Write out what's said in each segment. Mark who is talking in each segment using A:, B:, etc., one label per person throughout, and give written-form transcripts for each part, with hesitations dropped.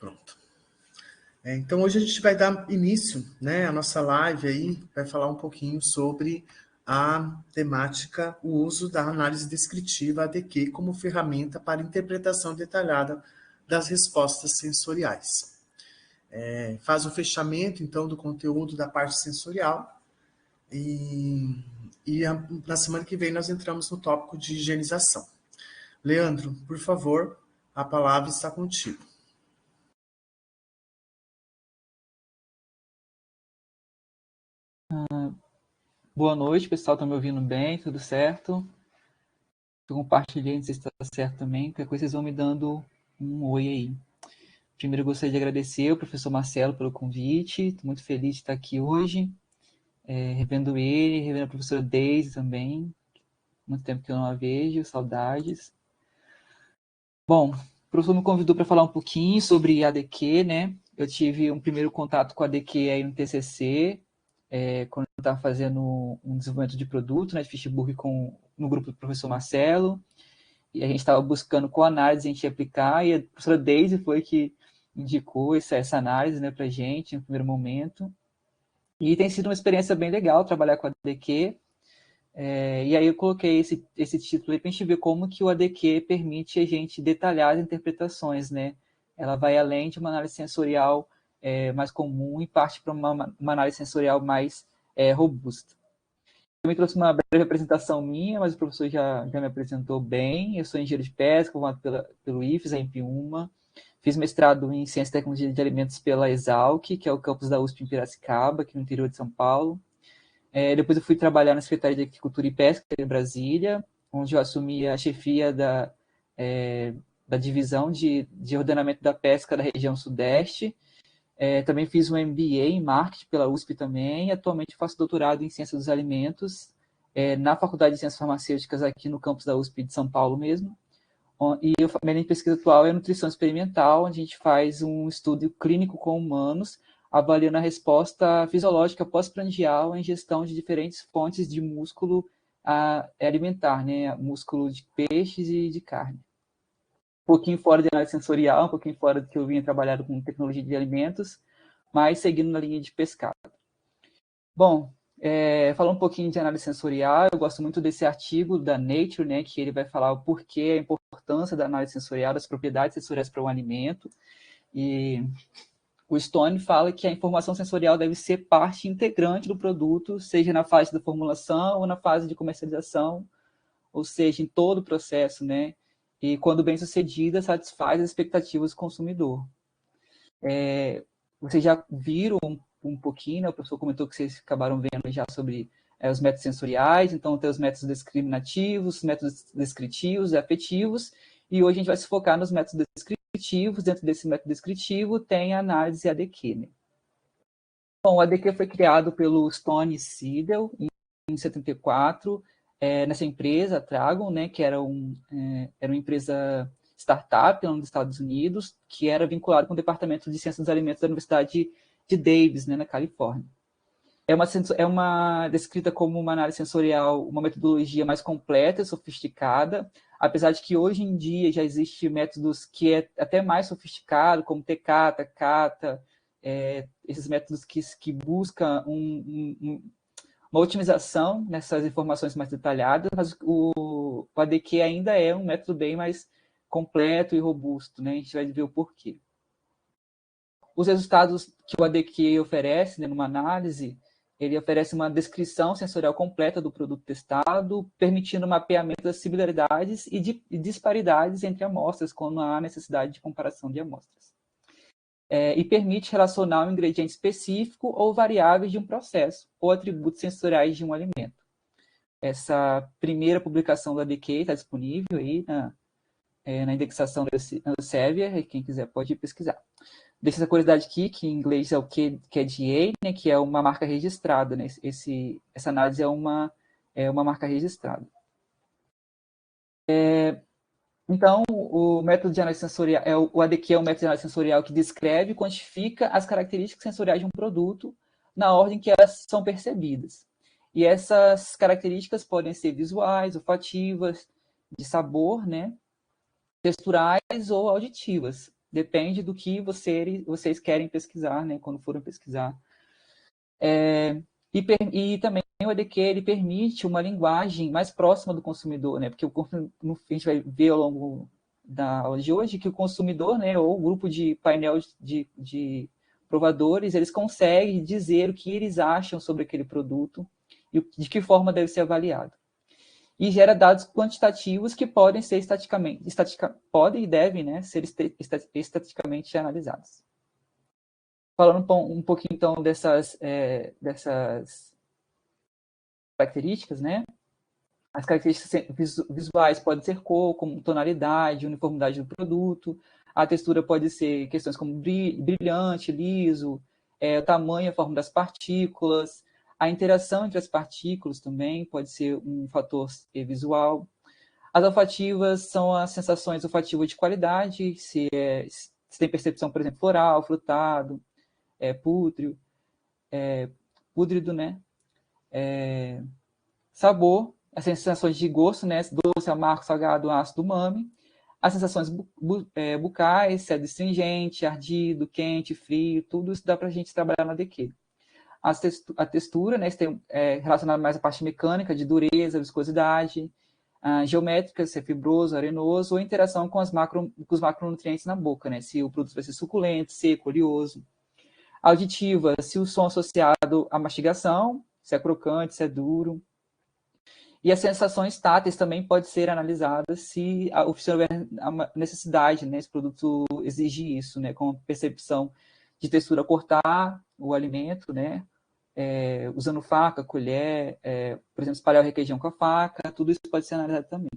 A: Pronto. Então, hoje a gente vai dar início, né, à nossa live aí, vai falar um pouquinho sobre a temática, o uso da análise descritiva ADQ como ferramenta para interpretação detalhada das respostas sensoriais. Faz o fechamento, então, do conteúdo da parte sensorial na semana que vem nós entramos no tópico de higienização. Leandro, por favor, a palavra está contigo.
B: Boa noite, pessoal. Estão me ouvindo bem? Tudo certo? Estou compartilhando, não sei se está certo também. Qualquer coisa, vocês vão me dando um oi aí. Primeiro, eu gostaria de agradecer ao professor Marcelo pelo convite. Estou muito feliz de estar aqui hoje, revendo ele, revendo a professora Deise também. Muito tempo que eu não a vejo, saudades. Bom, o professor me convidou para falar um pouquinho sobre ADQ, né? Eu tive um primeiro contato com a ADQ aí no TCC, quando eu estava fazendo um desenvolvimento de produto, né, de Fishburg no grupo do professor Marcelo, e a gente estava buscando qual análise a gente ia aplicar, e a professora Deise foi que indicou essa análise, né, para a gente no primeiro momento. E tem sido uma experiência bem legal trabalhar com a ADQ, e aí eu coloquei esse título aí para a gente ver como que o ADQ permite a gente detalhar as interpretações, né? Ela vai além de uma análise sensorial mais comum e parte para uma análise sensorial mais robusta. Eu também trouxe uma breve apresentação minha, mas o professor já me apresentou bem. Eu sou engenheiro de pesca, formado pelo IFES, a Empiúma. Fiz mestrado em Ciência e Tecnologia de Alimentos pela Exalc, que é o campus da USP em Piracicaba, aqui no interior de São Paulo. Depois eu fui trabalhar na Secretaria de Agricultura e Pesca em Brasília, onde eu assumi a chefia da divisão de ordenamento da pesca da região sudeste. Também fiz um MBA em Marketing pela USP também. Atualmente faço doutorado em Ciência dos Alimentos na Faculdade de Ciências Farmacêuticas aqui no campus da USP de São Paulo mesmo. E a minha linha de pesquisa atual é nutrição experimental, onde a gente faz um estudo clínico com humanos, avaliando a resposta fisiológica pós-prandial à ingestão de diferentes fontes de músculo alimentar, né? Músculo de peixes e de carne. Um pouquinho fora de análise sensorial, um pouquinho fora do que eu vinha trabalhando com tecnologia de alimentos, mas seguindo na linha de pescado. Bom, falando um pouquinho de análise sensorial, eu gosto muito desse artigo da Nature, né, que ele vai falar o porquê, a importância da análise sensorial, das propriedades sensoriais para o alimento. E o Stone fala que a informação sensorial deve ser parte integrante do produto, seja na fase da formulação ou na fase de comercialização, ou seja, em todo o processo, né? E quando bem sucedida, satisfaz as expectativas do consumidor. Vocês já viram um pouquinho, né? O professor comentou que vocês acabaram vendo já sobre os métodos sensoriais, então tem os métodos discriminativos, métodos descritivos e afetivos, e hoje a gente vai se focar nos métodos descritivos. Dentro desse método descritivo tem a análise ADQ, né? Bom, o ADQ foi criado pelo Stone Siedel em 74, nessa empresa, a Tragon, né, que era uma empresa startup lá nos Estados Unidos, que era vinculado com o Departamento de Ciências dos Alimentos da Universidade de Davis, né, na Califórnia. É uma descrita como uma análise sensorial, uma metodologia mais completa e sofisticada, apesar de que hoje em dia já existem métodos que é até mais sofisticado, como TCATA, CATA, esses métodos que buscam uma otimização nessas informações mais detalhadas, mas o ADQ ainda é um método bem mais completo e robusto, né? A gente vai ver o porquê. Os resultados que o ADQ oferece, né, numa análise, ele oferece uma descrição sensorial completa do produto testado, permitindo o mapeamento das similaridades e disparidades entre amostras, quando há necessidade de comparação de amostras. E permite relacionar um ingrediente específico ou variáveis de um processo, ou atributos sensoriais de um alimento. Essa primeira publicação do ADQ está disponível aí na indexação do Elsevier, quem quiser pode pesquisar. Deixa essa curiosidade aqui, que em inglês é o KDA, né, que é uma marca registrada, né? Essa análise é uma marca registrada. Então, o método de análise sensorial, o ADQ é um método de análise sensorial que descreve e quantifica as características sensoriais de um produto na ordem que elas são percebidas. E essas características podem ser visuais, olfativas, de sabor, né, texturais ou auditivas. Depende do que vocês querem pesquisar, né, quando forem pesquisar. E também o ADQ ele permite uma linguagem mais próxima do consumidor, né? Porque a gente vai ver ao longo da aula de hoje que o consumidor, né, ou o grupo de painel de provadores, eles conseguem dizer o que eles acham sobre aquele produto e de que forma deve ser avaliado. E gera dados quantitativos que podem ser podem e devem, né, ser estatisticamente analisados. Falando um pouquinho, então, dessas características, né? As características visuais podem ser cor, como tonalidade, uniformidade do produto. A textura pode ser questões como brilhante, liso, o tamanho, a forma das partículas. A interação entre as partículas também pode ser um fator visual. As olfativas são as sensações olfativas de qualidade, se tem percepção, por exemplo, floral, frutado, pútreo, púdrido, né? Sabor, as sensações de gosto, né? Doce, amargo, salgado, ácido, umami. As sensações bucais, se é astringente, ardido, quente, frio, tudo isso dá para a gente trabalhar na DQ. A textura, né? Tem relacionada mais à parte mecânica, de dureza, viscosidade, geométrica, se é fibroso, arenoso, ou interação com os macronutrientes na boca, né? Se o produto vai ser suculento, seco, oleoso. Auditiva, se o som associado à mastigação, se é crocante, se é duro. E as sensações táteis também podem ser analisadas se houver a necessidade, né? Esse produto exige isso, né? Com percepção de textura, cortar o alimento, né? Usando faca, colher, por exemplo, espalhar o requeijão com a faca, tudo isso pode ser analisado também.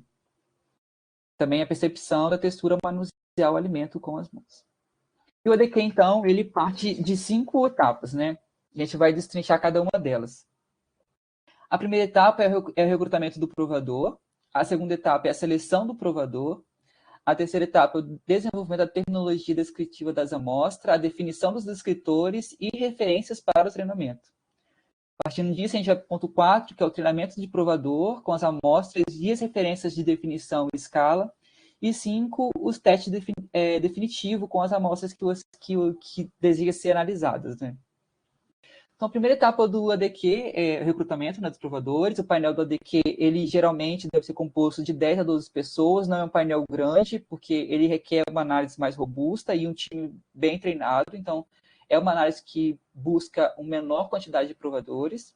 B: Também a percepção da textura, manusear o alimento com as mãos. E o ADQ, então, ele parte de 5 etapas, né? A gente vai destrinchar cada uma delas. A primeira etapa é o recrutamento do provador. A segunda etapa é a seleção do provador. A terceira etapa é o desenvolvimento da terminologia descritiva das amostras, a definição dos descritores e referências para o treinamento. Partindo disso, a gente vai para o ponto 4, que é o treinamento de provador, com as amostras e as referências de definição e escala. E 5, os testes definitivos com as amostras que desejam ser analisadas, né? Então, a primeira etapa do ADQ é o recrutamento, né, dos provadores. O painel do ADQ, ele geralmente deve ser composto de 10 a 12 pessoas, não é um painel grande, porque ele requer uma análise mais robusta e um time bem treinado. Então, é uma análise que busca uma menor quantidade de provadores.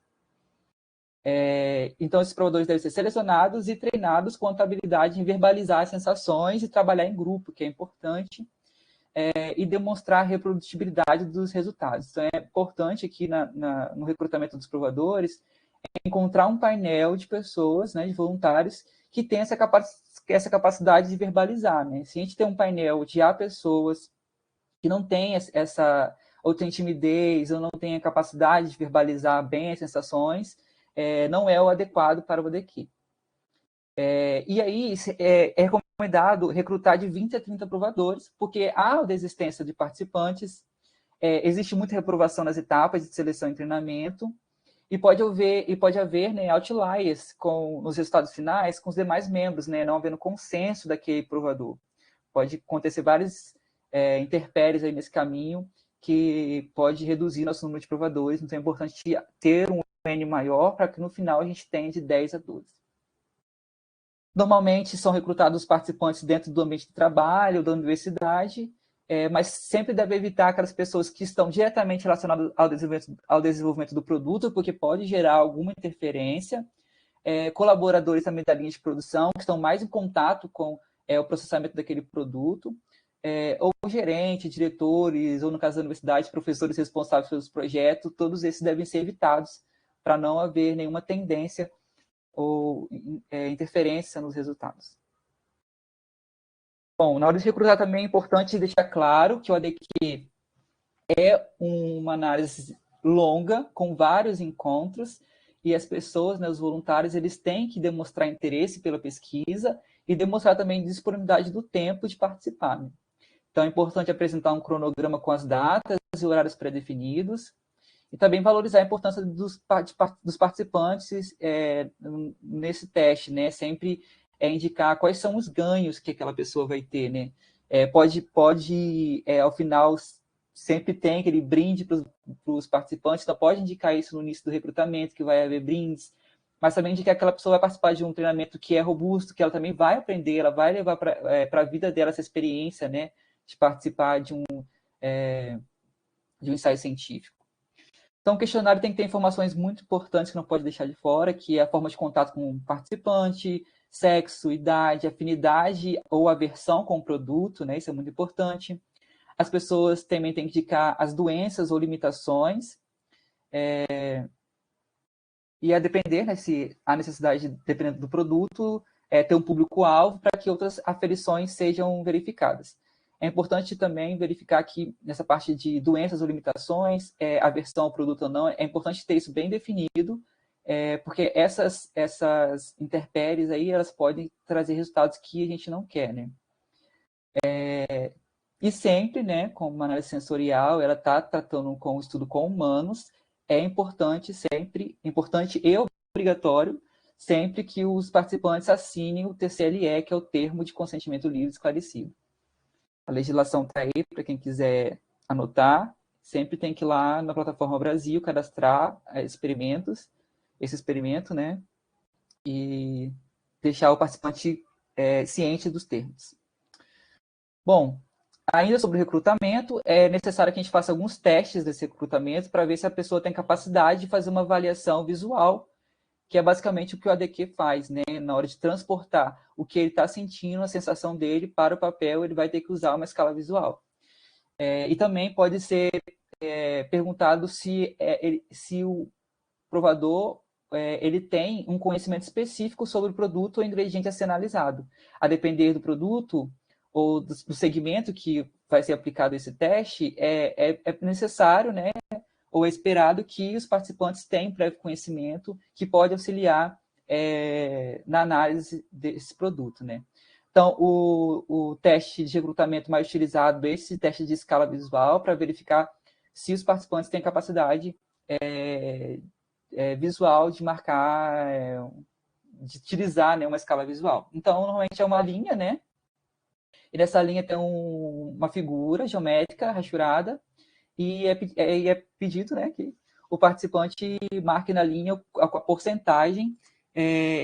B: Então, esses provadores devem ser selecionados e treinados com a habilidade em verbalizar as sensações e trabalhar em grupo, que é importante. E demonstrar a reprodutibilidade dos resultados. Então, é importante aqui no recrutamento dos provadores encontrar um painel de pessoas, né, de voluntários, que tem essa capacidade de verbalizar. Né? Se a gente tem um painel de pessoas que não têm ou tem timidez, ou não tem a capacidade de verbalizar bem as sensações, não é o adequado para o ADQ. E aí é recomendado recrutar de 20 a 30 provadores, porque há a desistência de participantes, existe muita reprovação nas etapas de seleção e treinamento, e pode haver né, outliers nos resultados finais com os demais membros, né, não havendo consenso daquele provador. Pode acontecer várias intempéries aí nesse caminho, que pode reduzir nosso número de provadores, então é importante ter um N maior para que no final a gente tenha de 10 a 12. Normalmente são recrutados participantes dentro do ambiente de trabalho, da universidade, mas sempre deve evitar aquelas pessoas que estão diretamente relacionadas ao desenvolvimento do produto, porque pode gerar alguma interferência. Colaboradores também da linha de produção, que estão mais em contato com o processamento daquele produto, ou gerente, diretores, ou no caso da universidade, professores responsáveis pelos projetos, todos esses devem ser evitados para não haver nenhuma tendência ou interferência nos resultados. Bom, na hora de recrutar também é importante deixar claro que o ADQ é uma análise longa, com vários encontros, e as pessoas, né, os voluntários, eles têm que demonstrar interesse pela pesquisa e demonstrar também disponibilidade do tempo de participar. Né? Então, é importante apresentar um cronograma com as datas e horários pré-definidos, e também valorizar a importância dos participantes nesse teste, né? Sempre indicar quais são os ganhos que aquela pessoa vai ter, né? Ao final, sempre tem aquele brinde para os participantes, então pode indicar isso no início do recrutamento, que vai haver brindes, mas também indicar que aquela pessoa vai participar de um treinamento que é robusto, que ela também vai aprender, ela vai levar para a vida dela essa experiência, né, de participar de um ensaio científico. Então, o questionário tem que ter informações muito importantes que não pode deixar de fora, que é a forma de contato com o participante, sexo, idade, afinidade ou aversão com o produto, né? Isso é muito importante. As pessoas também têm que indicar as doenças ou limitações, e a depender, né, se há necessidade, dependendo do produto, ter um público-alvo para que outras aferições sejam verificadas. É importante também verificar que, nessa parte de doenças ou limitações, aversão ao produto ou não, é importante ter isso bem definido, porque essas intempéries aí, elas podem trazer resultados que a gente não quer, né? E sempre, né, como uma análise sensorial, ela está tratando com o estudo com humanos, é importante sempre, importante e obrigatório, sempre que os participantes assinem o TCLE, que é o Termo de Consentimento Livre e Esclarecido. A legislação está aí para quem quiser anotar. Sempre tem que ir lá na plataforma Brasil, cadastrar esse experimento, né? E deixar o participante ciente dos termos. Bom, ainda sobre o recrutamento, é necessário que a gente faça alguns testes desse recrutamento para ver se a pessoa tem capacidade de fazer uma avaliação visual, que é basicamente o que o ADQ faz, né? Na hora de transportar o que ele está sentindo, a sensação dele para o papel, ele vai ter que usar uma escala visual. E também pode ser perguntado se o provador ele tem um conhecimento específico sobre o produto ou ingrediente a ser analisado. A depender do produto ou do segmento que vai ser aplicado esse teste, é necessário, né, ou é esperado que os participantes tenham prévio conhecimento que pode auxiliar na análise desse produto, né? Então, o teste de recrutamento mais utilizado é esse teste de escala visual para verificar se os participantes têm capacidade visual de marcar, de utilizar, né, uma escala visual. Então, normalmente é uma linha, né? E nessa linha tem uma figura geométrica rachurada e é pedido, né, que o participante marque na linha a porcentagem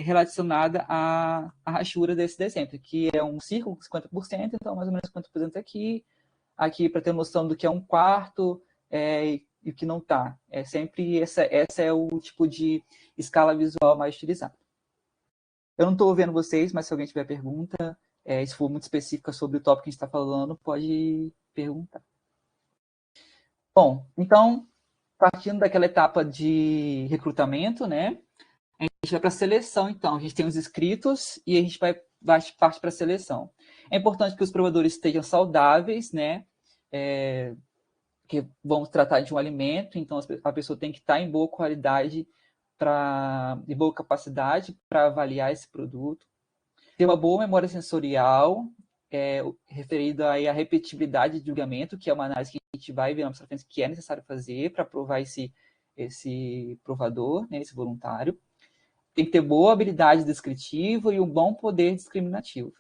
B: relacionada à rachura desse desenho, que é um círculo, 50%, então mais ou menos 50% aqui para ter noção do que é um quarto e o que não está. Sempre essa é o tipo de escala visual mais utilizada. Eu não estou vendo vocês, mas se alguém tiver pergunta, se for muito específica sobre o tópico que a gente está falando, pode perguntar. Bom, então, partindo daquela etapa de recrutamento, né? A gente vai para a seleção, então. A gente tem os inscritos e a gente parte para a seleção. É importante que os provadores estejam saudáveis, né? Que vamos tratar de um alimento, então a pessoa tem que estar em boa qualidade e boa capacidade para avaliar esse produto. Ter uma boa memória sensorial, referida aí à repetibilidade de julgamento, que é uma análise que a gente vai ver na nossa frente que é necessário fazer para provar esse provador, né, esse voluntário. Tem que ter boa habilidade descritiva e um bom poder discriminativo.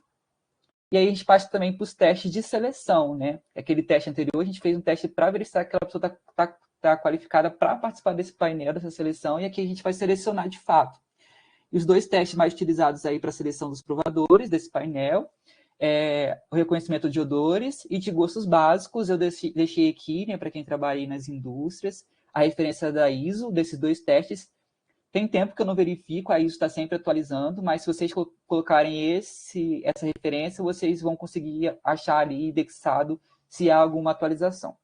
B: E aí a gente passa também para os testes de seleção, né? Aquele teste anterior, a gente fez um teste para verificar que aquela pessoa está qualificada para participar desse painel, dessa seleção, e aqui a gente vai selecionar de fato. E os dois testes mais utilizados aí para a seleção dos provadores desse painel o reconhecimento de odores e de gostos básicos. Eu deixei aqui, né, para quem trabalha aí nas indústrias, a referência da ISO desses dois testes. Tem tempo que eu não verifico, a ISO está sempre atualizando, mas se vocês colocarem essa referência, vocês vão conseguir achar ali indexado se há alguma atualização.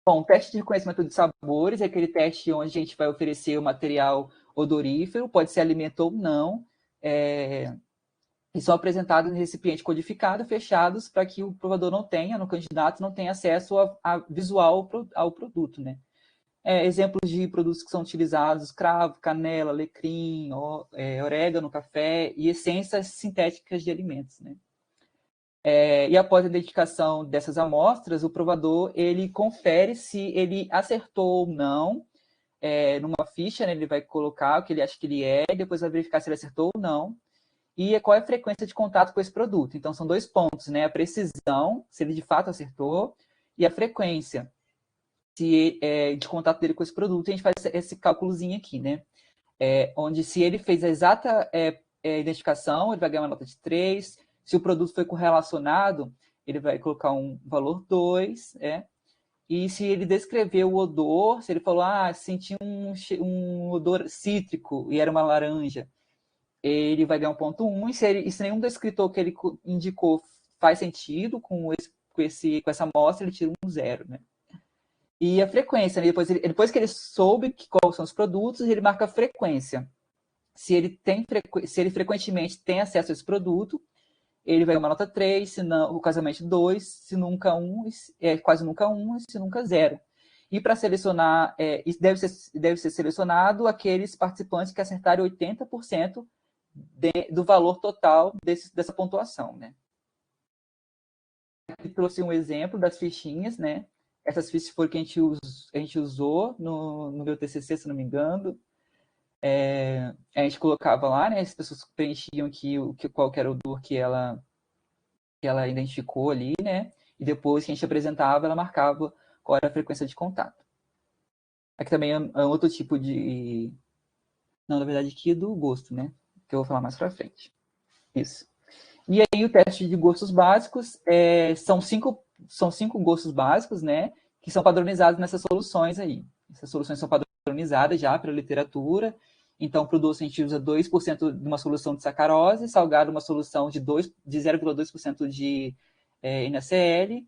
B: Bom, o teste de reconhecimento de sabores é aquele teste onde a gente vai oferecer o material odorífero, pode ser alimento ou não, e são apresentados em recipiente codificado, fechados, para que o provador não tenha, no candidato, não tenha acesso a visual ao produto, né? Exemplos de produtos que são utilizados: cravo, canela, alecrim, orégano, café e essências sintéticas de alimentos, né? E após a identificação dessas amostras, o provador ele confere se ele acertou ou não. Numa ficha, né, ele vai colocar o que ele acha que ele depois vai verificar se ele acertou ou não. e qual é a frequência de contato com esse produto. Então, são 2 pontos, né? A precisão, se ele de fato acertou, e a frequência de contato dele com esse produto. E a gente faz esse cálculozinho aqui, né? Onde se ele fez a exata identificação, ele vai ganhar uma nota de 3. Se o produto foi correlacionado, ele vai colocar um valor 2, E se ele descreveu o odor, se ele falou, senti um odor cítrico e era uma laranja, ele vai ganhar um ponto 1. E se nenhum descritor que ele indicou faz sentido com essa amostra, ele tira um 0, né? E a frequência, né? Depois que ele soube quais são os produtos, ele marca a frequência. Se ele frequentemente tem acesso a esse produto, ele vai uma nota 3, se não, ocasionalmente 2, se nunca 1, quase nunca 1, se nunca 0. E para selecionar, deve ser selecionado aqueles participantes que acertarem 80% do valor total dessa pontuação, né? Aqui trouxe um exemplo das fichinhas, né? Essas fichas foram que a gente usou no meu TCC, se não me engano. A gente colocava lá, né? As pessoas preenchiam qual que era o odor que ela identificou ali, né? E depois que a gente apresentava, ela marcava qual era a frequência de contato. Aqui também é outro tipo de... Não, na verdade aqui é do gosto, né? Que eu vou falar mais pra frente. Isso. E aí o teste de gostos básicos são cinco gostos básicos, né? Que são padronizados nessas soluções aí. Essas soluções são padronizadas já pela literatura. Então, para o doce, a gente usa 2% de uma solução de sacarose, salgado, uma solução de 0,2% de NaCl.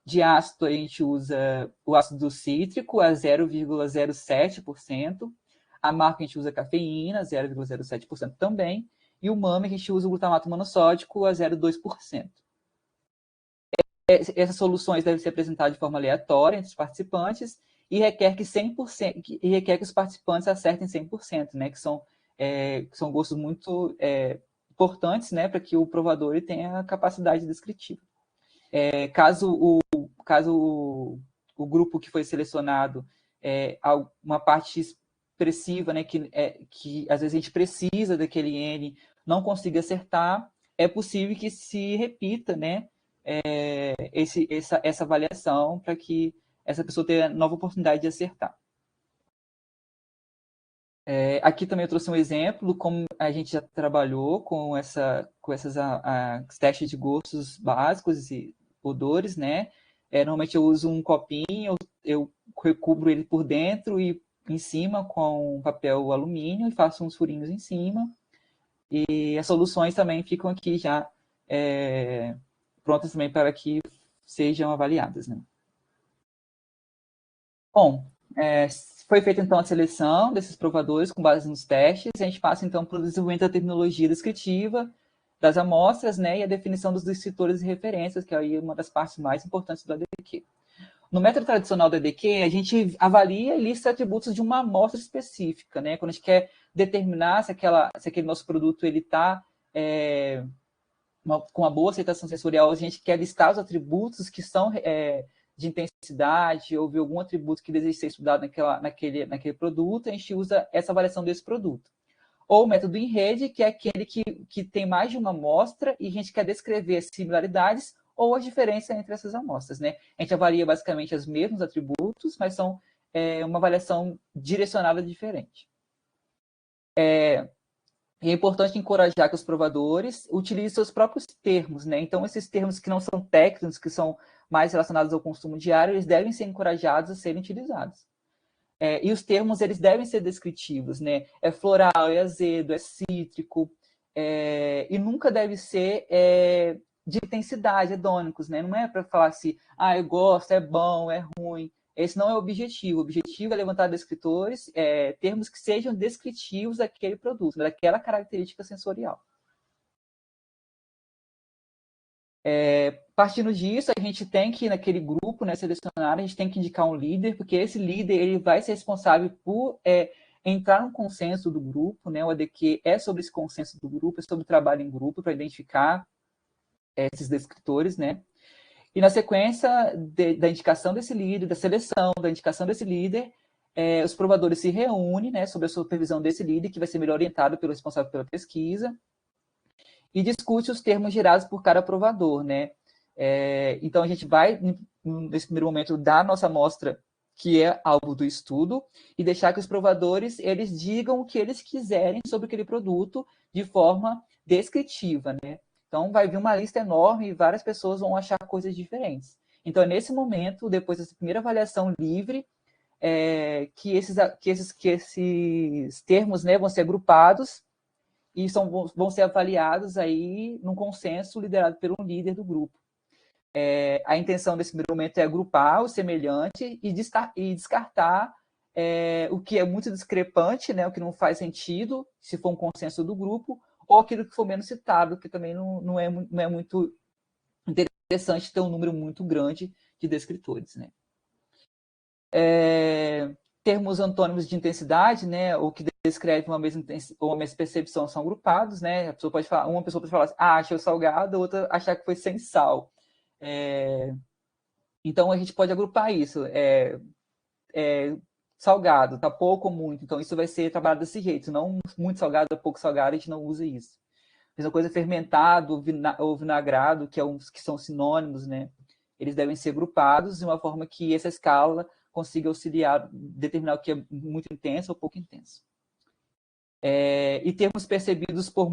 B: De ácido, a gente usa o ácido cítrico a 0,07%. Amargo, a gente usa cafeína, 0,07% também. E o MAME, a gente usa o glutamato monossódico a 0,2%. Essas soluções devem ser apresentadas de forma aleatória entre os participantes e requer que os participantes acertem 100%, né? Que são gostos muito importantes, né? Para que o provador tenha a capacidade descritiva. Caso o grupo que foi selecionado uma parte expressiva, né? Que às vezes a gente precisa daquele N, não consiga acertar, é possível que se repita, né? Essa avaliação para que essa pessoa tenha nova oportunidade de acertar. Aqui também eu trouxe um exemplo como a gente já trabalhou com esses testes de gostos básicos e odores, né? Normalmente eu uso um copinho, eu recubro ele por dentro e em cima com papel alumínio e faço uns furinhos em cima. E as soluções também ficam aqui já prontas também para que sejam avaliadas, né? Bom, foi feita então a seleção desses provadores com base nos testes, a gente passa então para o desenvolvimento da terminologia descritiva das amostras, né, e a definição dos descritores e referências, que é aí uma das partes mais importantes do ADQ. No método tradicional do ADQ, a gente avalia e lista atributos de uma amostra específica, né, quando a gente quer determinar se aquele nosso produto ele está com uma boa aceitação sensorial, a gente quer listar os atributos que são de intensidade, ou ver algum atributo que deseja ser estudado naquele produto, a gente usa essa avaliação desse produto. Ou o método em rede, que é aquele que tem mais de uma amostra e a gente quer descrever as similaridades ou a diferença entre essas amostras, né? A gente avalia basicamente os mesmos atributos, mas são uma avaliação direcionada diferente. E é importante encorajar que os provadores utilizem seus próprios termos, né? Então, esses termos que não são técnicos, que são mais relacionados ao consumo diário, eles devem ser encorajados a serem utilizados. E os termos, eles devem ser descritivos, né? É floral, é azedo, é cítrico, e nunca deve ser de intensidade, hedônicos, né? Não é para falar assim, eu gosto, é bom, é ruim. Esse não é o objetivo. O objetivo é levantar descritores, termos que sejam descritivos daquele produto, daquela característica sensorial. Partindo disso, a gente tem que, naquele grupo, né, selecionar, a gente tem que indicar um líder, porque esse líder ele vai ser responsável por entrar no consenso do grupo, né? O ADQ é sobre esse consenso do grupo, é sobre o trabalho em grupo, para identificar esses descritores, né? E na sequência da indicação desse líder, da seleção, da indicação desse líder, os provadores se reúnem, né, sob a supervisão desse líder, que vai ser melhor orientado pelo responsável pela pesquisa, e discute os termos gerados por cada provador, né? Então, a gente vai, nesse primeiro momento, dar a nossa amostra, que é alvo do estudo, e deixar que os provadores eles digam o que eles quiserem sobre aquele produto de forma descritiva, né? Então, vai vir uma lista enorme e várias pessoas vão achar coisas diferentes. Então, é nesse momento, depois dessa primeira avaliação livre, que esses termos, né, vão ser agrupados e vão ser avaliados aí num consenso liderado pelo líder do grupo. A intenção desse primeiro momento é agrupar o semelhante e descartar o que é muito discrepante, né, o que não faz sentido, se for um consenso do grupo, ou aquilo que for menos citado, que também não é muito interessante ter um número muito grande de descritores, né? Termos antônimos de intensidade, né, ou que descrevem uma mesma percepção, são agrupados, né? Uma pessoa pode falar assim, achei salgado, outra achar que foi sem sal. Então a gente pode agrupar isso. Salgado, tá pouco ou muito, então isso vai ser trabalhado desse jeito, não muito salgado, pouco salgado, a gente não usa isso. Mesma coisa, fermentado ou vinagrado, que são sinônimos, né? Eles devem ser agrupados de uma forma que essa escala consiga auxiliar, determinar o que é muito intenso ou pouco intenso. E termos percebidos por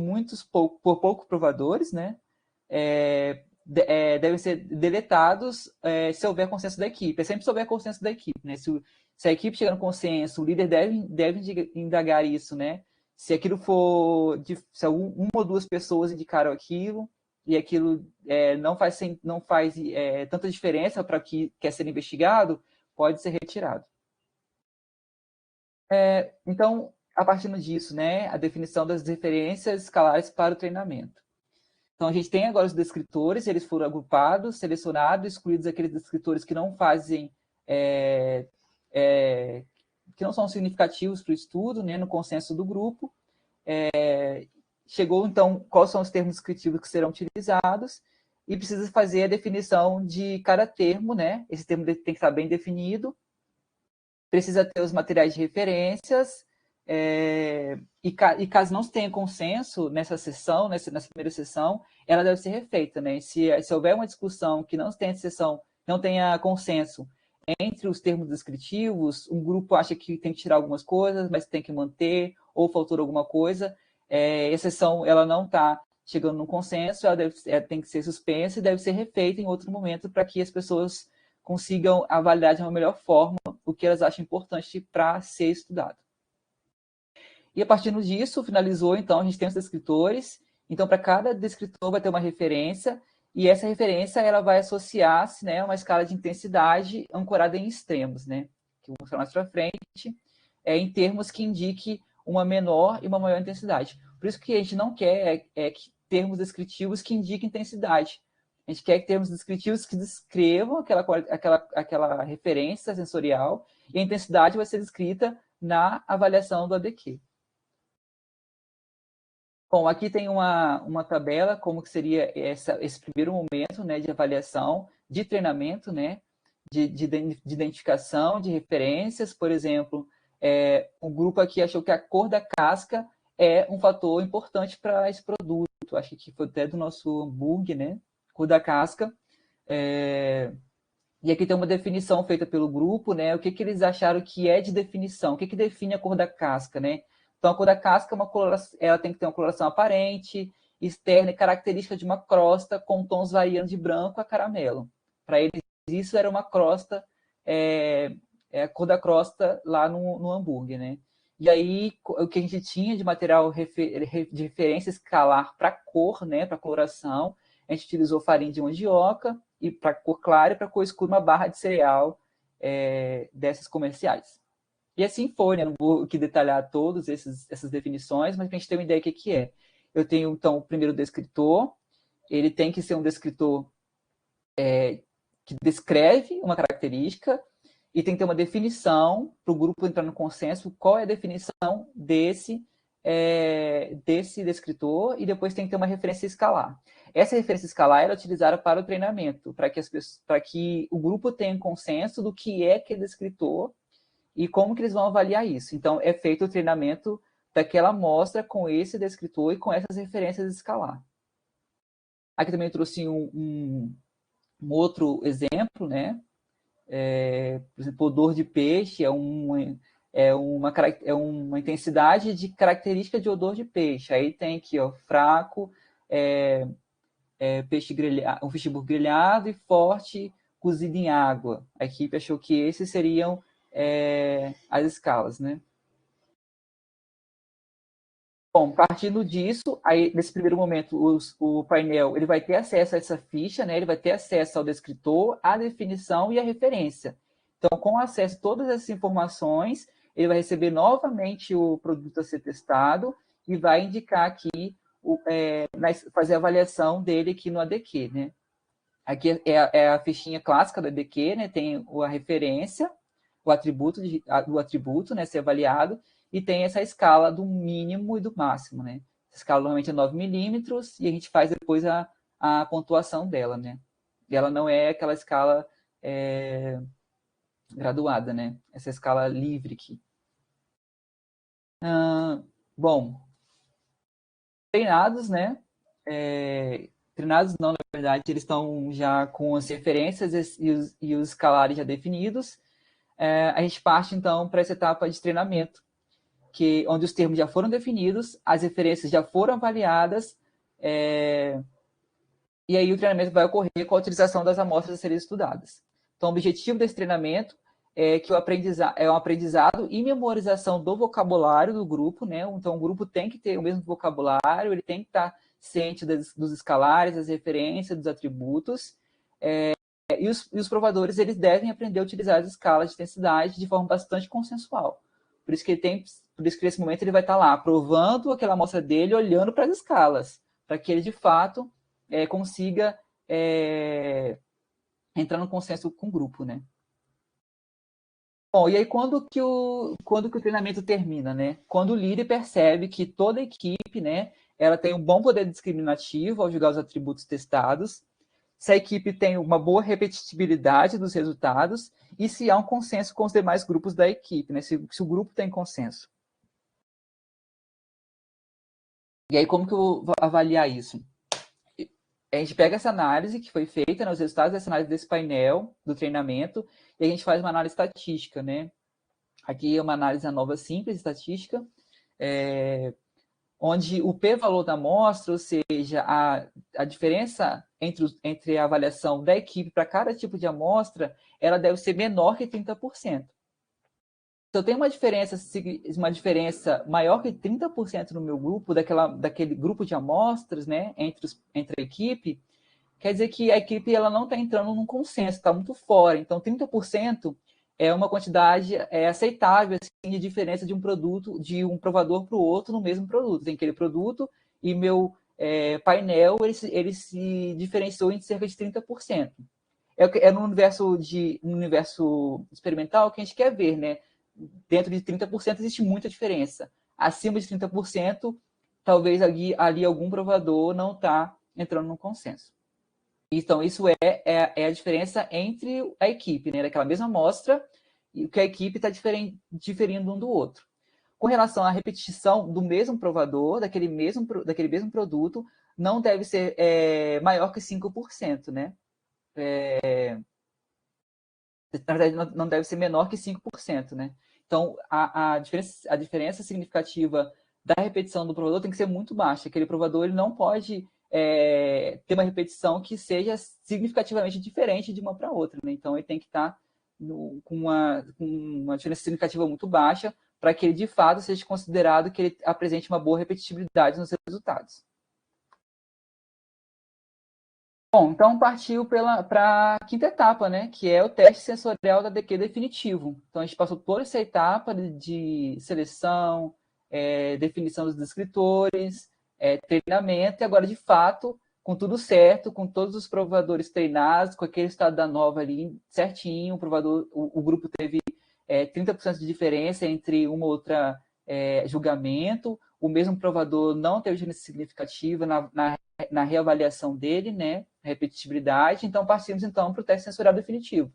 B: poucos provadores, né? Devem ser deletados se houver consenso da equipe. Sempre se houver consenso da equipe, né? Se a equipe chegar no consenso, o líder deve indagar isso, né? Se aquilo for, se uma ou duas pessoas indicaram aquilo e aquilo não faz tanta diferença para o que quer ser investigado, pode ser retirado. Então, a partir disso, né, a definição das referências escalares para o treinamento. Então, a gente tem agora os descritores, eles foram agrupados, selecionados, excluídos aqueles descritores que não fazem, que não são significativos para o estudo, né, no consenso do grupo. Chegou, então, quais são os termos descritivos que serão utilizados e precisa fazer a definição de cada termo, né? Esse termo tem que estar bem definido, precisa ter os materiais de referências, e caso não se tenha consenso nessa sessão, nessa primeira sessão, ela deve ser refeita, né? Se houver uma discussão que não tenha sessão, não tenha consenso entre os termos descritivos, um grupo acha que tem que tirar algumas coisas, mas tem que manter, ou faltou alguma coisa, a sessão ela não está chegando no consenso, ela tem que ser suspensa e deve ser refeita em outro momento para que as pessoas consigam avaliar de uma melhor forma o que elas acham importante para ser estudado. E a partir disso, finalizou, então, a gente tem os descritores. Então, para cada descritor vai ter uma referência, e essa referência ela vai associar-se, né, a uma escala de intensidade ancorada em extremos, né, que eu vou mostrar mais para frente, em termos que indique uma menor e uma maior intensidade. Por isso que a gente não quer termos descritivos que indiquem intensidade. A gente quer termos descritivos que descrevam aquela referência sensorial, e a intensidade vai ser descrita na avaliação do ADQ. Bom, aqui tem uma tabela, como que seria esse primeiro momento, né, de avaliação, de treinamento, né, de identificação, de referências. Por exemplo, o grupo aqui achou que a cor da casca é um fator importante para esse produto. Acho que foi até do nosso hambúrguer, né, cor da casca. E aqui tem uma definição feita pelo grupo, né, o que eles acharam que é de definição, o que define a cor da casca, né. Então, a cor da casca ela tem que ter uma coloração aparente, externa e característica de uma crosta com tons variando de branco a caramelo. Para eles, isso era uma crosta, a cor da crosta lá no hambúrguer, né? E aí, o que a gente tinha de material de referência escalar para cor, né, para coloração, a gente utilizou farinha de mandioca, e para cor clara e para cor escura, uma barra de cereal dessas comerciais. E assim foi, né? Não vou aqui detalhar todas essas definições, mas para a gente ter uma ideia do que é. Eu tenho, então, o primeiro descritor, ele tem que ser um descritor que descreve uma característica e tem que ter uma definição para o grupo entrar no consenso, qual é a definição desse descritor, e depois tem que ter uma referência escalar. Essa referência escalar é utilizada para o treinamento, para que o grupo tenha um consenso do que é aquele descritor e como que eles vão avaliar isso. Então, é feito o treinamento daquela amostra com esse descritor e com essas referências escalar. Aqui também eu trouxe um outro exemplo, né? Por exemplo, odor de peixe é uma intensidade de característica de odor de peixe. Aí tem aqui, ó, fraco, peixe grelhado, um fish burger grelhado e forte, cozido em água. A equipe achou que esses seriam as escalas, né? Bom, partindo disso, aí nesse primeiro momento o painel ele vai ter acesso a essa ficha, né? Ele vai ter acesso ao descritor, à definição e à referência. Então, com acesso a todas essas informações, ele vai receber novamente o produto a ser testado e vai indicar aqui, fazer a avaliação dele aqui no ADQ, né? Aqui é a fichinha clássica do ADQ, né? Tem a referência, o atributo, né? Ser avaliado, e tem essa escala do mínimo e do máximo, né? Essa escala normalmente é 9 milímetros e a gente faz depois a pontuação dela, né? E ela não é aquela escala graduada, né? Essa escala livre aqui. Bom, treinados, né? Treinados não, na verdade, eles estão já com as referências e os escalares já definidos. A gente parte, então, para essa etapa de treinamento, onde os termos já foram definidos, as referências já foram avaliadas, e aí o treinamento vai ocorrer com a utilização das amostras a serem estudadas. Então, o objetivo desse treinamento é que é um aprendizado e memorização do vocabulário do grupo, né? Então, o grupo tem que ter o mesmo vocabulário, ele tem que estar ciente dos escalares, das referências, dos atributos, e os provadores eles devem aprender a utilizar as escalas de intensidade de forma bastante consensual. Por isso que nesse momento ele vai estar lá provando aquela amostra dele, olhando para as escalas, para que ele de fato consiga entrar no consenso com o grupo, né? Bom, e aí quando que o treinamento termina, né? Quando o líder percebe que toda a equipe, né, ela tem um bom poder discriminativo ao julgar os atributos testados, se a equipe tem uma boa repetitibilidade dos resultados e se há um consenso com os demais grupos da equipe, né? Se o grupo tem consenso. E aí como que eu vou avaliar isso? A gente pega essa análise que foi feita, né, os resultados dessa análise desse painel do treinamento, e a gente faz uma análise estatística, né? Aqui é uma análise nova simples, estatística, onde o p-valor da amostra, ou seja, a diferença entre a avaliação da equipe para cada tipo de amostra, ela deve ser menor que 30%. Se eu tenho uma diferença maior que 30% no meu grupo, daquele grupo de amostras, né, entre a equipe, quer dizer que a equipe ela não está entrando num consenso, está muito fora. Então, 30% é uma quantidade aceitável assim, de diferença de um produto, de um provador para o outro no mesmo produto. Tem aquele produto e meu painel ele se diferenciou em cerca de 30%. No universo experimental que a gente quer ver, né? Dentro de 30% existe muita diferença. Acima de 30%, talvez ali algum provador não está entrando no consenso. Então, isso é a diferença entre a equipe, né? Daquela mesma amostra, e que a equipe está diferindo um do outro. Com relação à repetição do mesmo provador, daquele mesmo produto, não deve ser maior que 5%, né? Na verdade, não deve ser menor que 5%, né? Então, a diferença significativa da repetição do provador tem que ser muito baixa. Aquele provador ele não pode ter uma repetição que seja significativamente diferente de uma para outra, né? Então, ele tem que estar com uma diferença significativa muito baixa para que ele, de fato, seja considerado que ele apresente uma boa repetitividade nos resultados. Bom, então partiu para a quinta etapa, né? Que é o teste sensorial da ADQ definitivo. Então a gente passou por essa etapa de seleção, definição dos descritores, treinamento, e agora de fato, com tudo certo, com todos os provadores treinados, com aquele estado da nova ali certinho, o grupo teve 30% de diferença entre uma ou outra julgamento, o mesmo provador não teve diferença significativa na reavaliação dele, né, repetitibilidade. Então, partimos então para o teste sensorial definitivo,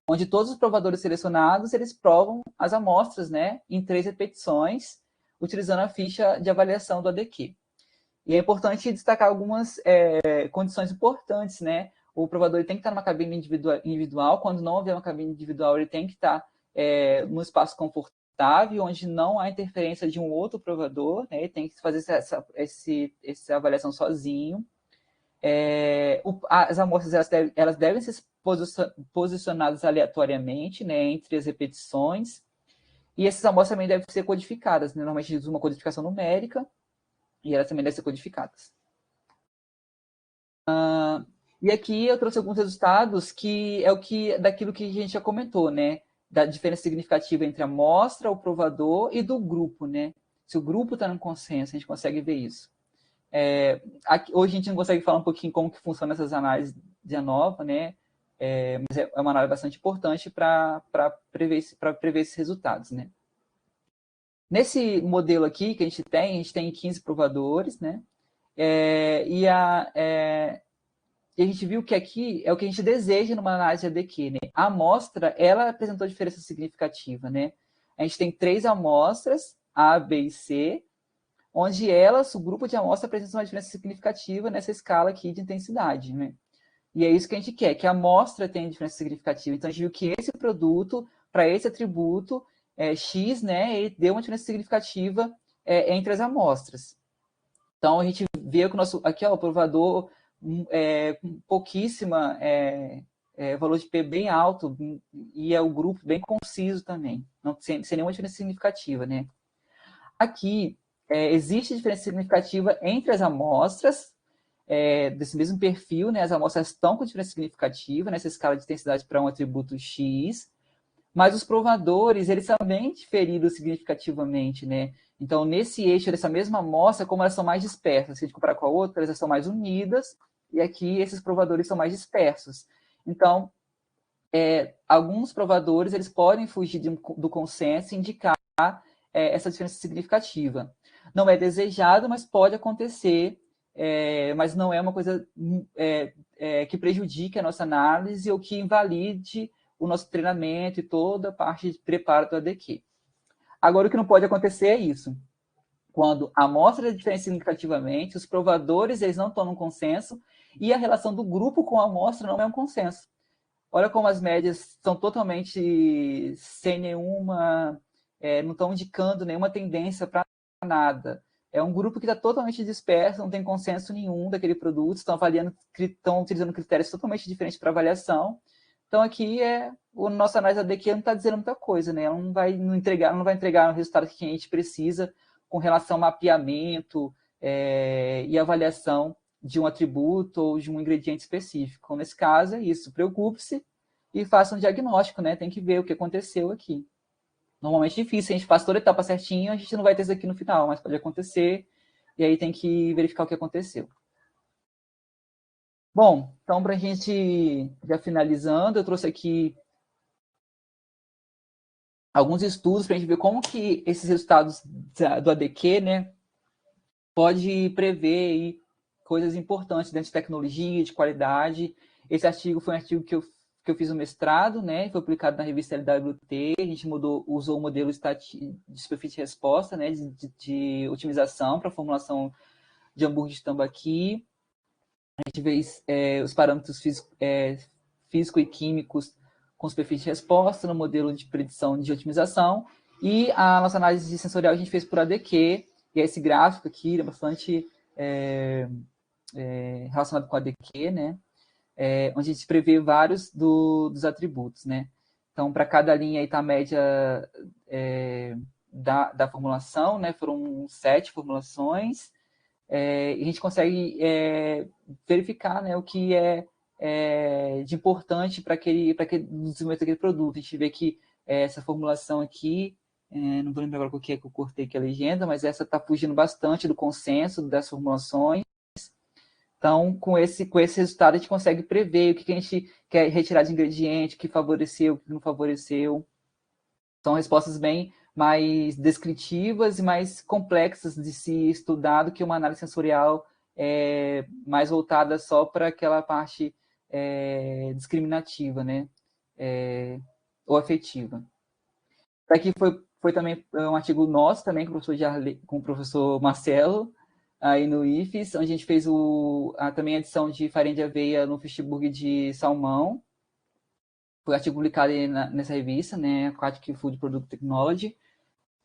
B: onde todos os provadores selecionados, eles provam as amostras, né, em 3 repetições, utilizando a ficha de avaliação do ADQ. E é importante destacar algumas condições importantes, né? O provador ele tem que estar numa cabine individual. Quando não houver uma cabine individual, ele tem que estar num espaço confortável, onde não há interferência de um outro provador, né? Ele tem que fazer essa avaliação sozinho. As amostras elas devem ser posicionadas aleatoriamente, né, entre as repetições, e essas amostras também devem ser codificadas, né? Normalmente a gente usa uma codificação numérica, e elas também devem ser codificadas. E aqui eu trouxe alguns resultados que é daquilo que a gente já comentou, né? Da diferença significativa entre a amostra, o provador e do grupo, né? Se o grupo está no consenso, a gente consegue ver isso. Hoje a gente não consegue falar um pouquinho como que funciona essas análises de ANOVA, né? Mas é uma análise bastante importante para prever esses resultados, né? Nesse modelo aqui que a gente tem 15 provadores, né? E a gente viu que aqui é o que a gente deseja numa análise ADQ, né? A amostra, ela apresentou diferença significativa, né? A gente tem 3 amostras, A, B e C, onde elas, o grupo de amostra, apresenta uma diferença significativa nessa escala aqui de intensidade, né? E é isso que a gente quer, que a amostra tenha diferença significativa. Então, a gente viu que esse produto, para esse atributo X, né, ele deu uma diferença significativa entre as amostras. Então, a gente vê que o nosso, aqui, ó, o provador com pouquíssima valor de P bem alto, e é o grupo bem conciso também, não, sem nenhuma diferença significativa, né? Aqui, existe diferença significativa entre as amostras desse mesmo perfil, né? As amostras estão com diferença significativa nessa escala de intensidade para um atributo X, mas os provadores, eles também diferiram significativamente, né? Então, nesse eixo dessa mesma amostra, como elas são mais dispersas, se a gente comparar com a outra, elas são mais unidas, e aqui esses provadores são mais dispersos. Então, alguns provadores, eles podem fugir do consenso e indicar essa diferença significativa. Não é desejado, mas pode acontecer, mas não é uma coisa que prejudique a nossa análise ou que invalide o nosso treinamento e toda a parte de preparo do ADQ. Agora, o que não pode acontecer é isso. Quando a amostra diferencia significativamente, os provadores eles não estão num consenso e a relação do grupo com a amostra não é um consenso. Olha como as médias são totalmente sem nenhuma, não estão indicando nenhuma tendência para nada. É um grupo que está totalmente disperso, não tem consenso nenhum daquele produto, estão utilizando critérios totalmente diferentes para avaliação. Então aqui o nosso análise ADQ não está dizendo muita coisa, né? Ela não vai entregar o resultado que a gente precisa com relação ao mapeamento e avaliação de um atributo ou de um ingrediente específico. Então, nesse caso, é isso. Preocupe-se e faça um diagnóstico, né? Tem que ver o que aconteceu aqui. Normalmente é difícil, a gente faz toda a etapa certinho, a gente não vai ter isso aqui no final, mas pode acontecer, e aí tem que verificar o que aconteceu. Bom, então para a gente já finalizando, eu trouxe aqui alguns estudos para a gente ver como que esses resultados do ADQ, né, pode prever aí coisas importantes dentro de tecnologia, de qualidade. Esse artigo foi um artigo que eu fiz o mestrado, né? Foi publicado na revista LWT. A gente usou o modelo de superfície de resposta, né? De otimização para a formulação de hambúrguer de tambaqui. A gente vê os parâmetros físico e químicos com superfície de resposta no modelo de predição de otimização. E a nossa análise sensorial a gente fez por ADQ, e esse gráfico aqui é bastante relacionado com a ADQ, né? Onde a gente prevê vários dos atributos, né? Então, para cada linha aí está a média da formulação, né? Foram 7 formulações, e a gente consegue verificar, né, o que de importante para aquele desenvolvimento daquele produto. A gente vê que essa formulação aqui, não vou lembrar agora o que é que eu cortei aqui a legenda, mas essa está fugindo bastante do consenso das formulações. Então, com esse resultado, a gente consegue prever o que a gente quer retirar de ingrediente, o que favoreceu, o que não favoreceu. São respostas bem mais descritivas e mais complexas de se estudar do que uma análise sensorial mais voltada só para aquela parte discriminativa, né? Ou afetiva. Aqui foi também um artigo nosso também com o professor Marcelo, aí no IFES, onde a gente fez também a adição de farinha de aveia no fishburger de salmão. Foi artigo publicado nessa revista, né, Aquatic Food Product Technology.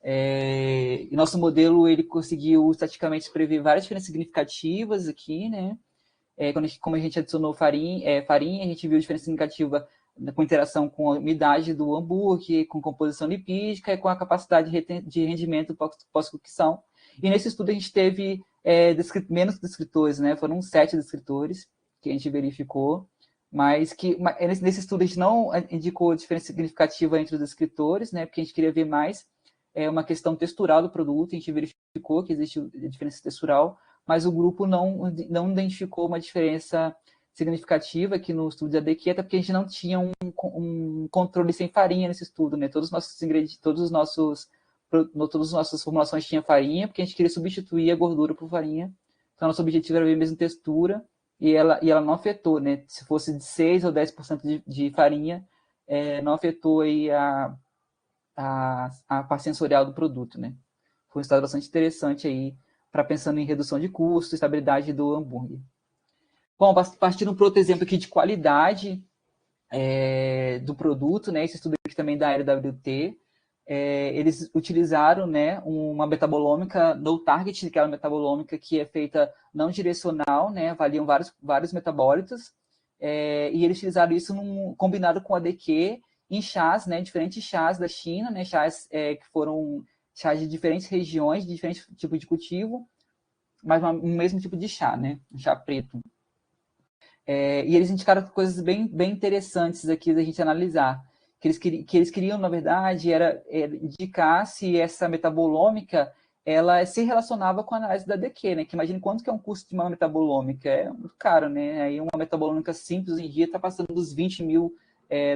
B: E nosso modelo ele conseguiu estatisticamente prever várias diferenças significativas aqui, né? Como a gente adicionou farinha, a gente viu diferença significativa com interação com a umidade do hambúrguer, com composição lipídica e com a capacidade de rendimento pós-cocção. E nesse estudo a gente teve menos descritores, né? Foram 7 descritores que a gente verificou, mas nesse estudo a gente não indicou diferença significativa entre os descritores, né? Porque a gente queria ver mais uma questão textural do produto, a gente verificou que existe diferença textural, mas o grupo não identificou uma diferença significativa aqui no estudo de ADQ, até porque a gente não tinha um controle sem farinha nesse estudo, né? Todos os nossos ingredientes, todas as nossas formulações tinham farinha, porque a gente queria substituir a gordura por farinha. Então, nosso objetivo era ver a mesma textura, e ela não afetou, né? Se fosse de 6 ou 10% de farinha, não afetou aí a parte sensorial do produto, né? Foi um estado bastante interessante aí para pensando em redução de custo, estabilidade do hambúrguer. Bom, partindo para outro exemplo aqui de qualidade do produto, né? Esse estudo aqui também da RWT, eles utilizaram, né, uma metabolômica no target, que é uma metabolômica que é feita não direcional, né? Avaliam vários metabólitos, e eles utilizaram isso combinado com ADQ em chás, né? Diferentes chás da China, né? Chás que foram chás de diferentes regiões, de diferentes tipos de cultivo, mas o mesmo tipo de chá, né? Um chá preto. E eles indicaram coisas bem interessantes aqui da gente analisar. Que eles queriam, na verdade, era indicar se essa metabolômica ela se relacionava com a análise da ADQ, né? Que imagine quanto que é um custo de uma metabolômica. É muito caro, né? Aí uma metabolômica simples em dia está passando dos 20 mil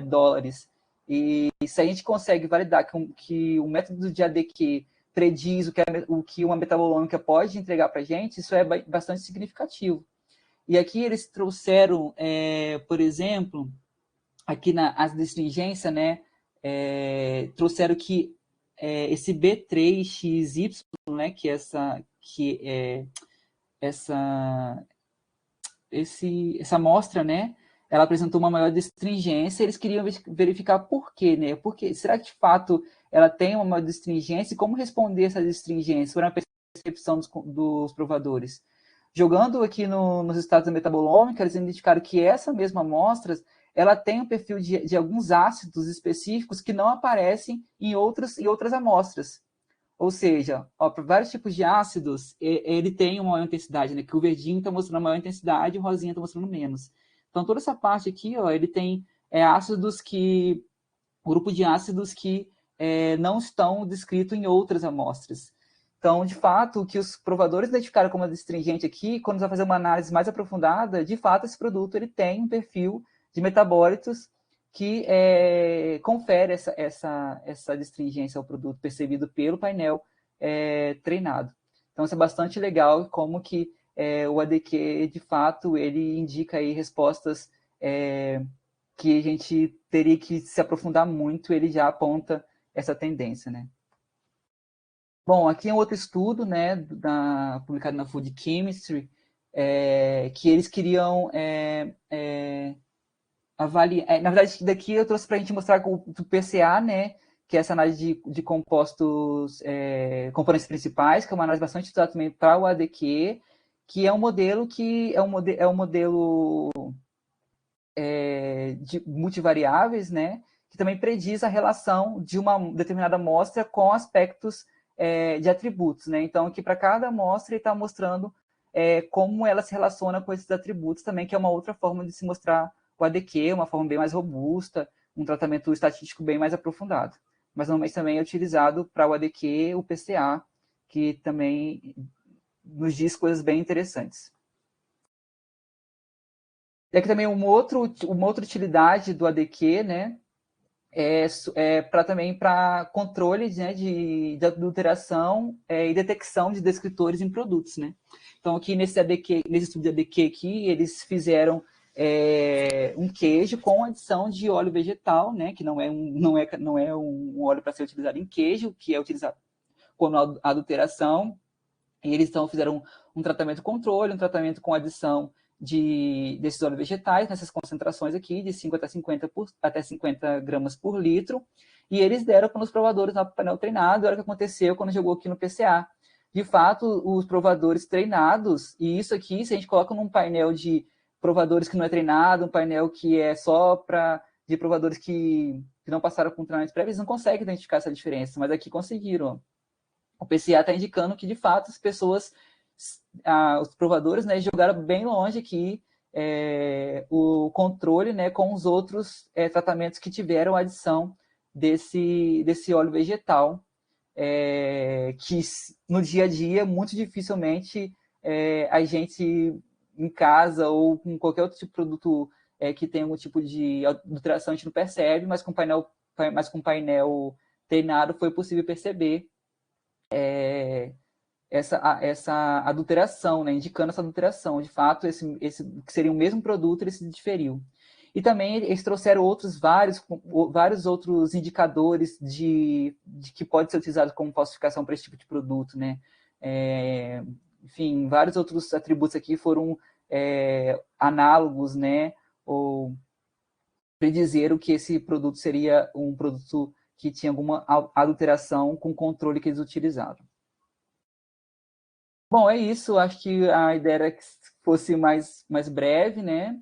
B: dólares. E se a gente consegue validar que o método de ADQ prediz o que uma metabolômica pode entregar para a gente, isso é bastante significativo. E aqui eles trouxeram, por exemplo, aqui na astringência, né, trouxeram que esse B3XY, né, que essa amostra, né, ela apresentou uma maior astringência, eles queriam verificar por quê, né? Porque será que de fato ela tem uma maior astringência e como responder essa astringência para a percepção dos provadores? Jogando aqui nos estados da metabolômica, eles identificaram que essa mesma amostra ela tem um perfil de alguns ácidos específicos que não aparecem em outras amostras. Ou seja, para vários tipos de ácidos, ele tem uma maior intensidade, né? Que o verdinho está mostrando a maior intensidade e o rosinha está mostrando menos. Então, toda essa parte aqui, ele tem ácidos grupo de ácidos que não estão descritos em outras amostras. Então, de fato, o que os provadores identificaram como astringente aqui, quando você vai fazer uma análise mais aprofundada, de fato, esse produto ele tem um perfil de metabólitos que confere essa astringência ao produto percebido pelo painel treinado. Então, isso é bastante legal, como que o ADQ, de fato, ele indica aí respostas que a gente teria que se aprofundar muito, ele já aponta essa tendência, né? Bom, aqui é um outro estudo, né, publicado na Food Chemistry, que eles queriam avaliar. Na verdade, daqui eu trouxe para a gente mostrar o PCA, né, que é essa análise de compostos, componentes principais, que é uma análise bastante usada também para o ADQ, que é um modelo de multivariáveis, né, que também prediz a relação de uma determinada amostra com aspectos de atributos, né? Então, aqui para cada amostra ele está mostrando como ela se relaciona com esses atributos também, que é uma outra forma de se mostrar o ADQ, uma forma bem mais robusta, um tratamento estatístico bem mais aprofundado. Mas normalmente também é utilizado para o ADQ, o PCA, que também nos diz coisas bem interessantes. E aqui também uma outra utilidade do ADQ, né, também para controle, né, de adulteração e detecção de descritores em produtos, né? Então aqui nesse estudo de ADQ aqui, eles fizeram um queijo com adição de óleo vegetal, né, que não é um óleo para ser utilizado em queijo, que é utilizado como adulteração. E eles então fizeram um tratamento controle, um tratamento com adição desses óleos vegetais, nessas concentrações aqui, de 5 até 50 gramas por litro, e eles deram para os provadores no painel treinado. Era o que aconteceu quando jogou aqui no PCA. De fato, os provadores treinados, e isso aqui, se a gente coloca num painel de provadores que não é treinado, um painel que é só de provadores que não passaram com treinamentos prévios, não conseguem identificar essa diferença, mas aqui conseguiram. O PCA está indicando que, de fato, as pessoas, os provadores, né, jogaram bem longe aqui o controle, né, com os outros tratamentos que tiveram adição desse óleo vegetal, que no dia a dia, muito dificilmente, a gente, em casa ou com qualquer outro tipo de produto que tem algum tipo de adulteração, a gente não percebe, mas com painel treinado foi possível perceber essa adulteração, né? Indicando essa adulteração. De fato, esse que seria o mesmo produto, ele se diferiu. E também eles trouxeram vários outros indicadores de que pode ser utilizado como falsificação para esse tipo de produto, né? Enfim, vários outros atributos aqui foram análogos, né? Ou predizer o que esse produto seria um produto que tinha alguma adulteração com o controle que eles utilizaram. Bom, é isso. Acho que a ideia era que fosse mais breve, né?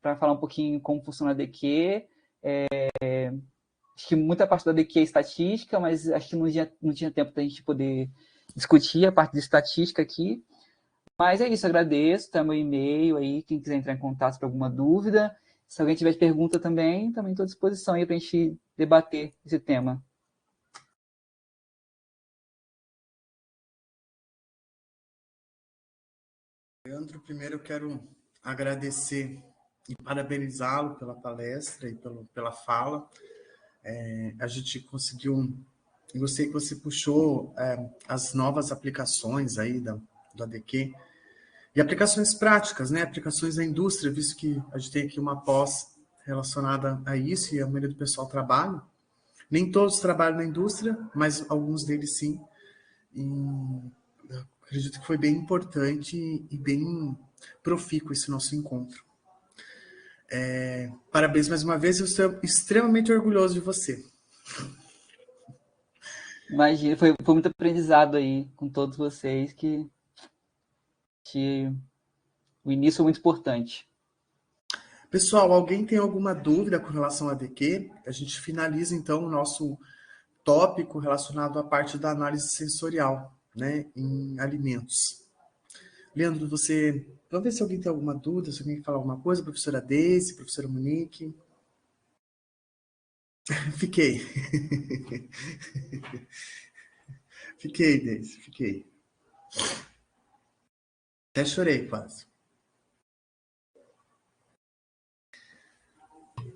B: Para falar um pouquinho como funciona a DQ. Acho que muita parte da DQ é estatística, mas acho que não tinha tempo da gente poder discutir a parte de estatística aqui. Mas é isso, agradeço, tá meu e-mail aí, quem quiser entrar em contato com alguma dúvida. Se alguém tiver pergunta também estou à disposição aí para a gente debater esse tema.
A: Leandro, primeiro eu quero agradecer e parabenizá-lo pela palestra e pela fala. A gente conseguiu, eu gostei que você puxou as novas aplicações aí do ADQ, e aplicações práticas, né? Aplicações da indústria, visto que a gente tem aqui uma pós relacionada a isso, e a maioria do pessoal trabalha. Nem todos trabalham na indústria, mas alguns deles sim. E acredito que foi bem importante e bem profícuo esse nosso encontro. Parabéns mais uma vez, eu estou extremamente orgulhoso de você.
B: Imagina, foi muito aprendizado aí com todos vocês, que o início foi muito importante.
A: Pessoal, alguém tem alguma dúvida com relação a ADQ? A gente finaliza então o nosso tópico relacionado à parte da análise sensorial, né, em alimentos. Leandro, vamos ver se alguém tem alguma dúvida, se alguém quer falar alguma coisa, professora Deise, professora Monique. Fiquei. Fiquei, Deise, fiquei. Até chorei quase.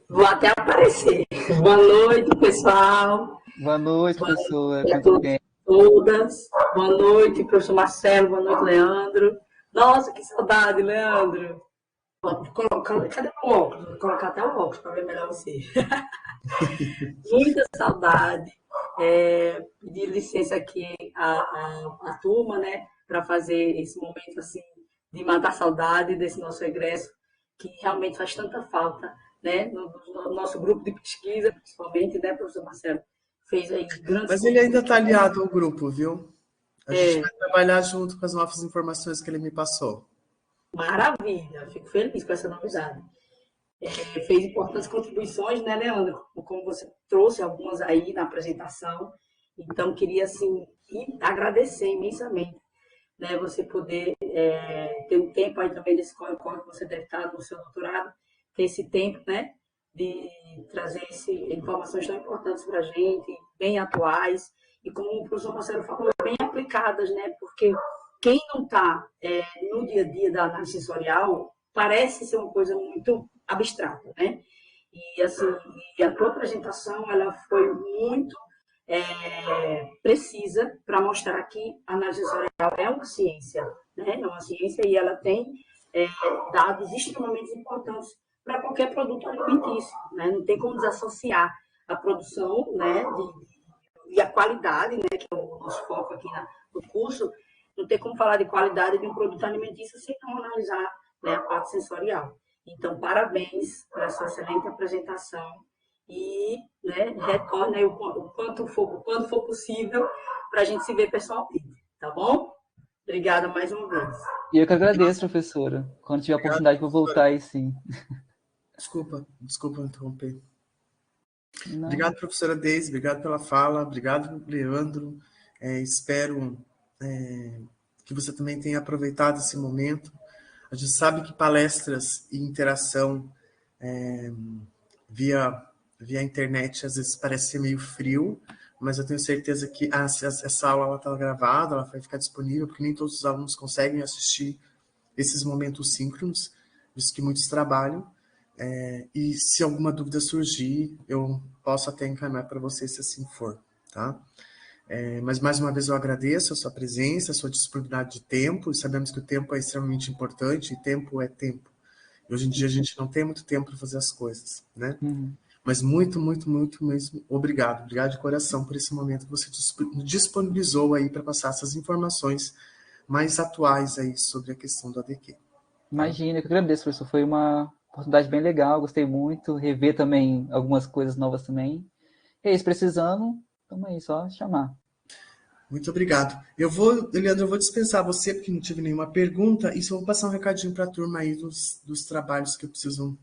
C: Vou até aparecer. Boa noite, pessoal.
B: Boa noite, professora.
C: Quanto tempo? Todas. Boa noite, professor Marcelo. Boa noite, Leandro. Nossa, que saudade, Leandro. Cadê o óculos? Vou colocar até o óculos para ver melhor você. Muita saudade. Pedir licença aqui a turma, né, para fazer esse momento assim de matar a saudade desse nosso egresso, que realmente faz tanta falta, né, no nosso grupo de pesquisa, principalmente, né, professor Marcelo, fez aí grandes...
A: Mas ele ainda está aliado ao grupo, viu? A gente vai trabalhar junto com as novas informações que ele me passou.
C: Maravilha, fico feliz com essa novidade. Fez importantes contribuições, né, Leandro? Como você trouxe algumas aí na apresentação. Então, queria, assim, agradecer imensamente, né, você poder ter um tempo aí também desse corre que você deve estar no seu doutorado, ter esse tempo, né, de trazer informações tão importantes para a gente, bem atuais, e como o professor Marcelo falou, bem aplicadas, né, porque quem não está no dia a dia da análise sensorial parece ser uma coisa muito abstrata, né? E, assim, a tua apresentação, ela foi muito precisa para mostrar que a análise sensorial é uma ciência, né? É uma ciência e ela tem dados extremamente importantes para qualquer produto alimentício, né? Não tem como desassociar a produção, né, e a qualidade, né, que é o nosso foco aqui no curso, não tem como falar de qualidade de um produto alimentício sem não analisar, né, a parte sensorial. Então, parabéns por essa excelente apresentação e, né, retorne aí quando for possível para a gente se ver pessoalmente, tá bom? Obrigada mais uma vez.
B: E eu que agradeço, professora. Quando tiver a oportunidade, vou voltar aí, sim.
A: Desculpa interromper.
B: Não.
A: Obrigado, professora Deise, obrigado pela fala, obrigado, Leandro. Espero que você também tenha aproveitado esse momento. A gente sabe que palestras e interação via internet às vezes parece ser meio frio, mas eu tenho certeza que essa aula está gravada, ela vai ficar disponível, porque nem todos os alunos conseguem assistir esses momentos síncronos, visto que muitos trabalham. E se alguma dúvida surgir, eu posso até encaminhar para você, se assim for, tá? Mas, mais uma vez, eu agradeço a sua presença, a sua disponibilidade de tempo, e sabemos que o tempo é extremamente importante, e tempo é tempo. E hoje em dia, a gente não tem muito tempo para fazer as coisas, né?
B: Uhum.
A: Mas muito, muito, muito mesmo, obrigado. Obrigado de coração por esse momento que você disponibilizou aí para passar essas informações mais atuais aí sobre a questão do ADQ.
B: Imagina, eu que agradeço, professor. Foi uma oportunidade bem legal, gostei muito. Rever também algumas coisas novas também. E aí, se precisando, estamos aí, só chamar.
A: Muito obrigado. Leandro, eu vou dispensar você, porque não tive nenhuma pergunta, e só vou passar um recadinho para a turma aí dos trabalhos que eu preciso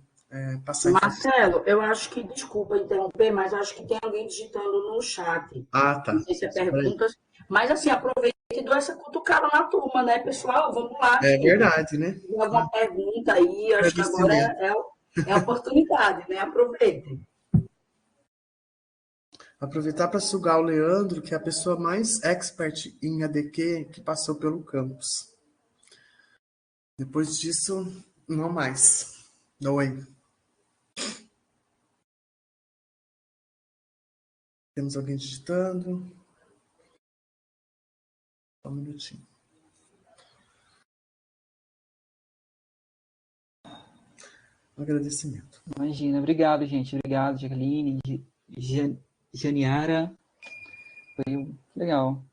A: passar informação.
C: Marcelo, eu acho que, desculpa interromper, mas eu acho que tem alguém digitando no chat.
A: Ah,
C: Não
A: tá.
C: sei se é
A: Espera aí.
C: perguntas, mas assim, aproveita e dou essa cutucada na turma, né, pessoal? Vamos lá,
A: É
C: gente.
A: verdade, né?
C: Se tiver alguma pergunta aí, eu acho que agora
A: Agradecimento.
C: é a oportunidade, né? Aproveitem.
A: Aproveitar para sugar o Leandro, que é a pessoa mais expert em ADQ que passou pelo campus. Depois disso, não mais. Não way. Temos alguém digitando. Só um minutinho. Um agradecimento.
B: Imagina, obrigado, gente. Obrigado, Jacqueline, Janiara. Foi legal.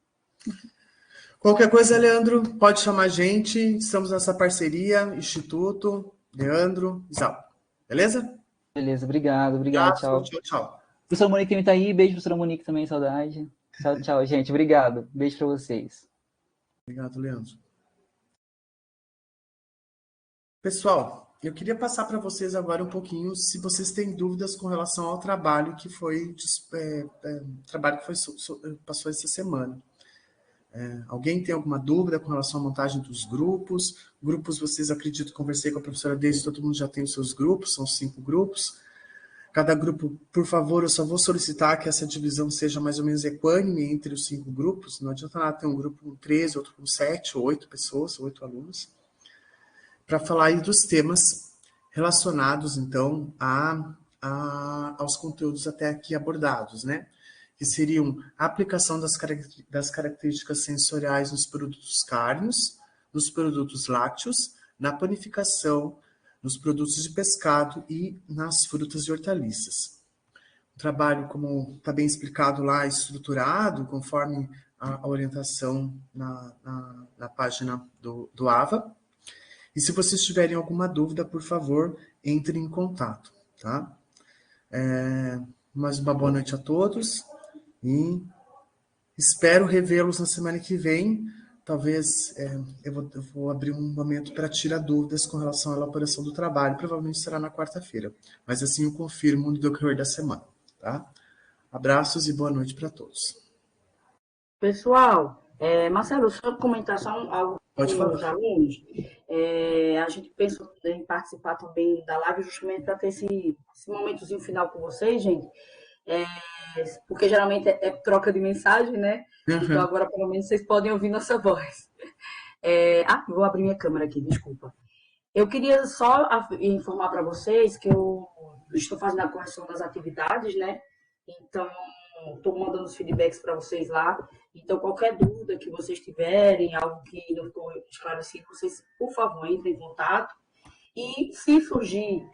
A: Qualquer coisa, Leandro, pode chamar a gente. Estamos nessa parceria, Instituto, Leandro, Isal. Beleza?
B: Beleza, obrigado,
A: Abraço,
B: tchau.
A: tchau, tchau.
B: Professora Monique também tá aí. Beijo, professora Monique também, saudade. Tchau, gente. Obrigado. Beijo para vocês.
A: Obrigado, Leandro. Pessoal, eu queria passar para vocês agora um pouquinho, se vocês têm dúvidas com relação ao trabalho que foi passou essa semana. Alguém tem alguma dúvida com relação à montagem dos grupos? Grupos, vocês acreditam, conversei com a professora Deise, todo mundo já tem os seus grupos, são 5 grupos. Cada grupo, por favor, eu só vou solicitar que essa divisão seja mais ou menos equânime entre os 5 grupos. Não adianta nada ter um grupo com 13, outro com 7 ou 8 pessoas, 8 alunos. Para falar aí dos temas relacionados, então, aos conteúdos até aqui abordados, né? Que seriam a aplicação das características sensoriais nos produtos cárneos, nos produtos lácteos, na panificação, nos produtos de pescado e nas frutas e hortaliças. O trabalho, como está bem explicado lá, estruturado, conforme a orientação na página do AVA. E se vocês tiverem alguma dúvida, por favor, entrem em contato, tá? Mais uma boa noite a todos e espero revê-los na semana que vem. Talvez eu vou abrir um momento para tirar dúvidas com relação à elaboração do trabalho. Provavelmente será na quarta-feira, mas assim eu confirmo no decorrer da semana, tá? Abraços e boa noite para todos.
C: Pessoal, Marcelo, só comentar algo com
A: Pode
C: os
A: falar.
C: alunos. A gente pensou em participar também da live justamente para ter esse momentozinho final com vocês, gente. Porque geralmente é troca de mensagem, né? Então
A: Uhum.
C: agora pelo menos vocês podem ouvir nossa voz. Vou abrir minha câmera aqui, desculpa. Eu queria só informar para vocês que eu estou fazendo a correção das atividades, né? Então, estou mandando os feedbacks para vocês lá. Então, qualquer dúvida que vocês tiverem, algo que não ficou esclarecido, vocês, por favor, entrem em contato. E se surgir